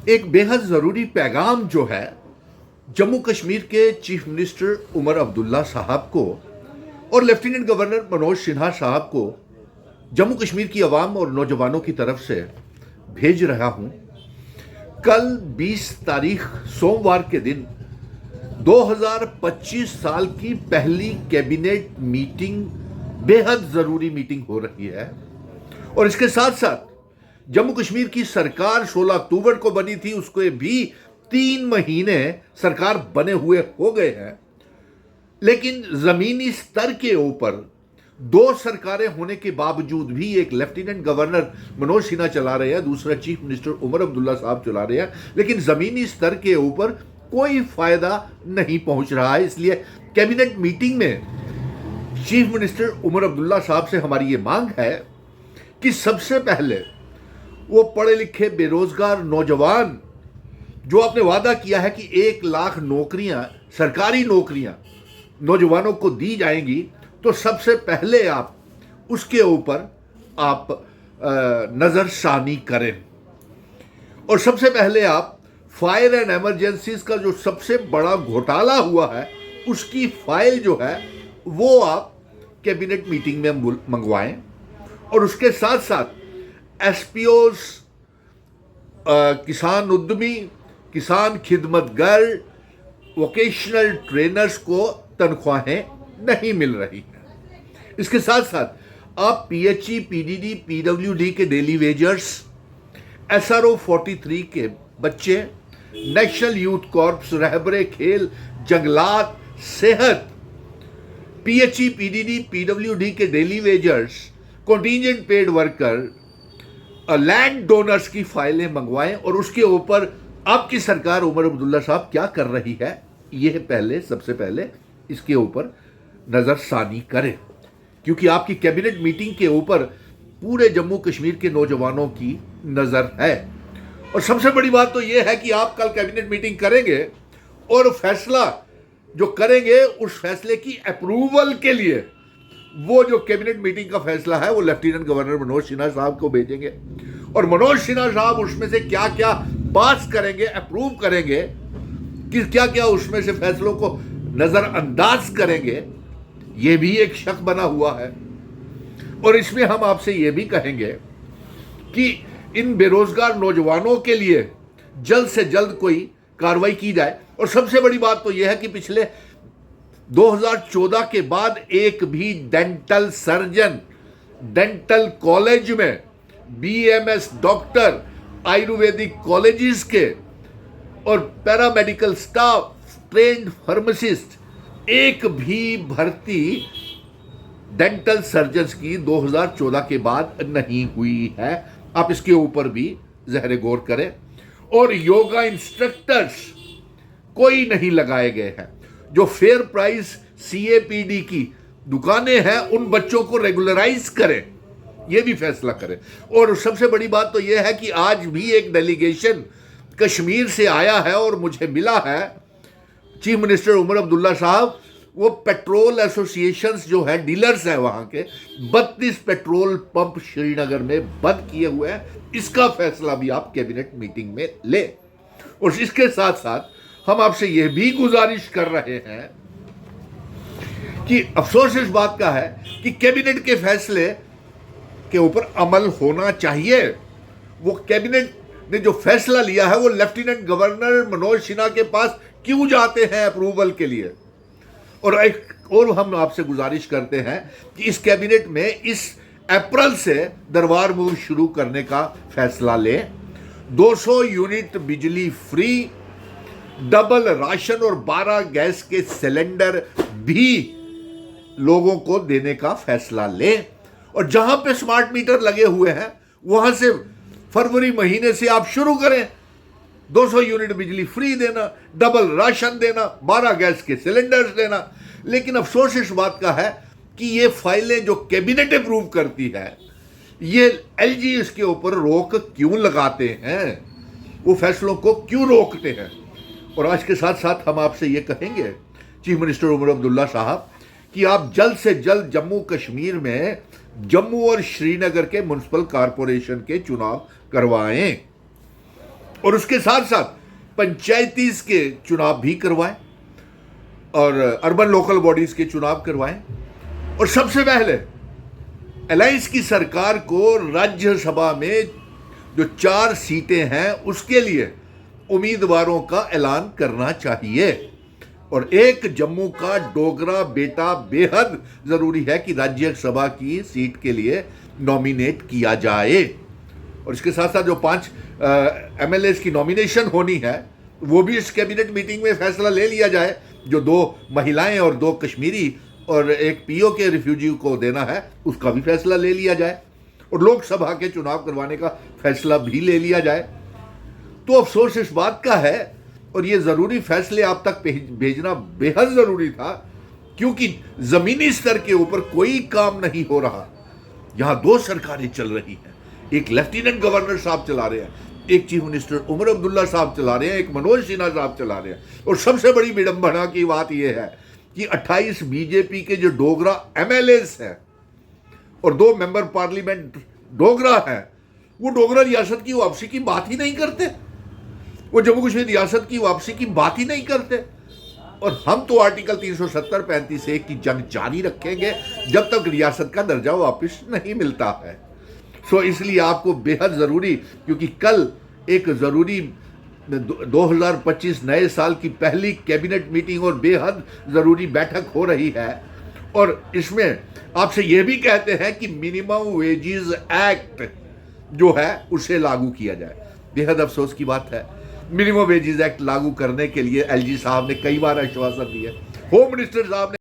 एक बेहद ज़रूरी पैगाम जो है जम्मू कश्मीर के चीफ मिनिस्टर उमर अब्दुल्ला साहब को और लेफ्टिनेंट गवर्नर मनोज सिन्हा साहब को जम्मू कश्मीर की आवाम और नौजवानों की तरफ से भेज रहा हूं। कल 20 तारीख सोमवार के दिन 2025 साल की पहली कैबिनेट मीटिंग बेहद ज़रूरी मीटिंग हो रही है और इसके साथ साथ जम्मू कश्मीर की सरकार 16 अक्टूबर को बनी थी, उसको भी 3 महीने सरकार बने हुए हो गए हैं, लेकिन जमीनी स्तर के ऊपर 2 सरकारें होने के बावजूद भी एक लेफ्टिनेंट गवर्नर मनोज सिन्हा चला रहे हैं, दूसरा चीफ मिनिस्टर उमर अब्दुल्ला साहब चला रहे हैं, लेकिन जमीनी स्तर के ऊपर कोई फायदा नहीं पहुंच रहा है। इसलिए कैबिनेट मीटिंग में चीफ मिनिस्टर उमर अब्दुल्ला साहब से हमारी ये मांग है कि सबसे पहले वो पढ़े लिखे बेरोजगार नौजवान जो आपने वादा किया है कि 1 लाख नौकरियां, सरकारी नौकरियां नौजवानों को दी जाएंगी, तो सबसे पहले आप उसके ऊपर आप नज़रसानी करें और सबसे पहले आप फायर एंड एमरजेंसीज का जो सबसे बड़ा घोटाला हुआ है उसकी फाइल जो है वो आप कैबिनेट मीटिंग में मंगवाएं और उसके साथ साथ एसपीओज, किसान उद्यमी, किसान खिदमतगर, वोकेशनल ट्रेनर्स को तनख्वाहें नहीं मिल रही हैं। इसके साथ साथ आप पीएचई, पीडीडी, पीडब्ल्यूडी के डेली वेजर्स, एसआरओ 43 के बच्चे, नेशनल यूथ कॉर्प्स, रहबरे खेल, जंगलात, सेहत, पीएचई, पीडीडी, पीडब्ल्यूडी के daily wagers, contingent paid worker, land donors की फाइलें मंगवाएं और उसके ऊपर आपकी सरकार उमर अब्दुल्ला साहब क्या कर रही है यह पहले सबसे पहले इसके ऊपर नज़रसानी करें, क्योंकि आपकी कैबिनेट मीटिंग के ऊपर पूरे जम्मू कश्मीर के नौजवानों की नज़र है। और सबसे बड़ी बात तो यह है कि आप कल कैबिनेट मीटिंग करेंगे और फैसला जो करेंगे उस फैसले की अप्रूवल के लिए वो जो कैबिनेट मीटिंग का फैसला है वो लेफ्टिनेंट गवर्नर मनोज सिन्हा साहब को भेजेंगे और मनोज सिन्हा साहब उसमें से क्या क्या पास करेंगे, अप्रूव करेंगे, कि क्या क्या उसमें से फैसलों को नजरअंदाज करेंगे, ये भी एक शक बना हुआ है। और इसमें हम आपसे ये भी कहेंगे कि इन बेरोजगार नौजवानों के लिए जल्द से जल्द कोई कार्रवाई की जाए। और सबसे बड़ी बात तो यह है कि पिछले 2014 के बाद एक भी डेंटल सर्जन, डेंटल कॉलेज में बीएमएस डॉक्टर, आयुर्वेदिक कॉलेजेस के और पैरामेडिकल स्टाफ, ट्रेन्ड फार्मासिस्ट, एक भी भर्ती डेंटल सर्जन्स की 2014 के बाद नहीं हुई है। आप इसके ऊपर भी ज़हरे गौर करें। और योगा इंस्ट्रक्टर्स कोई नहीं लगाए गए हैं। जो फेयर प्राइस सीएपीडी की दुकानें हैं उन बच्चों को रेगुलराइज करें, यह भी फैसला करें। और सबसे बड़ी बात तो यह है कि आज भी एक डेलीगेशन कश्मीर से आया है और मुझे मिला है चीफ मिनिस्टर उमर अब्दुल्ला साहब वो पेट्रोल एसोसिएशंस जो है, डीलर्स हैं वहां के, 32 पेट्रोल पंप श्रीनगर में बंद किए हुए हैं। इसका फैसला भी आप कैबिनेट मीटिंग में लें। और इसके साथ साथ हम आपसे यह भी गुजारिश कर रहे हैं कि अफसोस इस बात का है कि कैबिनेट के फैसले के ऊपर अमल होना चाहिए। वो कैबिनेट ने जो फैसला लिया है वो लेफ्टिनेंट गवर्नर मनोज सिन्हा के पास क्यों जाते हैं अप्रूवल के लिए। और एक और हम आपसे गुजारिश करते हैं कि इस कैबिनेट में इस अप्रैल से दरबार मूव शुरू करने का फैसला लें। 200 यूनिट बिजली फ्री, डबल राशन और 12 गैस के सिलेंडर भी लोगों को देने का फैसला लें। और जहां पे स्मार्ट मीटर लगे हुए हैं वहां से फरवरी महीने से आप शुरू करें 200 यूनिट बिजली फ्री देना, डबल राशन देना, 12 गैस के सिलेंडर्स देना। लेकिन अफसोस इस बात का है कि ये फाइलें जो कैबिनेट अप्रूव करती है, ये एलजी इसके ऊपर रोक क्यों लगाते हैं, वो फैसलों को क्यों रोकते हैं। और आज के साथ साथ हम आपसे ये कहेंगे चीफ मिनिस्टर उमर अब्दुल्ला साहब कि आप जल्द से जल्द जम्मू कश्मीर में जम्मू और श्रीनगर के म्युनिसिपल कॉरपोरेशन के चुनाव करवाएं। और उसके साथ साथ पंचायती के चुनाव भी करवाएं और अर्बन लोकल बॉडीज के चुनाव करवाएं। और सबसे पहले अलायंस की सरकार को राज्यसभा में जो 4 सीटें हैं उसके लिए उम्मीदवारों का ऐलान करना चाहिए। और एक जम्मू का डोगरा बेटा बेहद जरूरी है कि राज्यसभा की सीट के लिए नॉमिनेट किया जाए। और इसके साथ साथ जो 5 MLAs की नॉमिनेशन होनी है वो भी इस कैबिनेट मीटिंग में फैसला ले लिया जाए। जो 2 महिलाएं और 2 कश्मीरी और एक POK रिफ्यूजी को देना है उसका भी फैसला ले लिया जाए। और लोकसभा के चुनाव करवाने का फैसला भी ले लिया जाए। तो अफसोस इस बात का है और ये ज़रूरी फैसले आप तक भेजना बेहद ज़रूरी था, क्योंकि ज़मीनी स्तर के ऊपर कोई काम नहीं हो रहा। यहाँ 2 सरकारें चल रही हैं, एक लेफ्टिनेंट गवर्नर साहब चला रहे हैं, एक चीफ मिनिस्टर उमर अब्दुल्ला साहब चला रहे हैं, एक मनोज सिन्हा साहब चला रहे हैं। और सबसे बड़ी विडंबना की बात यह है कि 28 BJP के जो डोगरा MLAs हैं और 2 मेंबर पार्लियामेंट डोगरा हैं, वो डोगरा रियासत की वापसी की बात ही नहीं करते, वो जम्मू कश्मीर रियासत की वापसी की बात ही नहीं करते। और हम तो आर्टिकल 370 35A की जंग जारी रखेंगे जब तक रियासत का दर्जा वापस नहीं मिलता है। सो इसलिए आपको बेहद ज़रूरी, क्योंकि कल एक ज़रूरी 2025 नए साल की पहली कैबिनेट मीटिंग और बेहद ज़रूरी बैठक हो रही है। और इसमें आपसे यह भी कहते हैं कि मिनिमम वेजेस एक्ट जो है उसे लागू किया जाए। बेहद अफसोस की बात है, मिनिमम वेजेस एक्ट लागू करने के लिए LG साहब ने कई बार आश्वासन दिए, होम मिनिस्टर साहब ने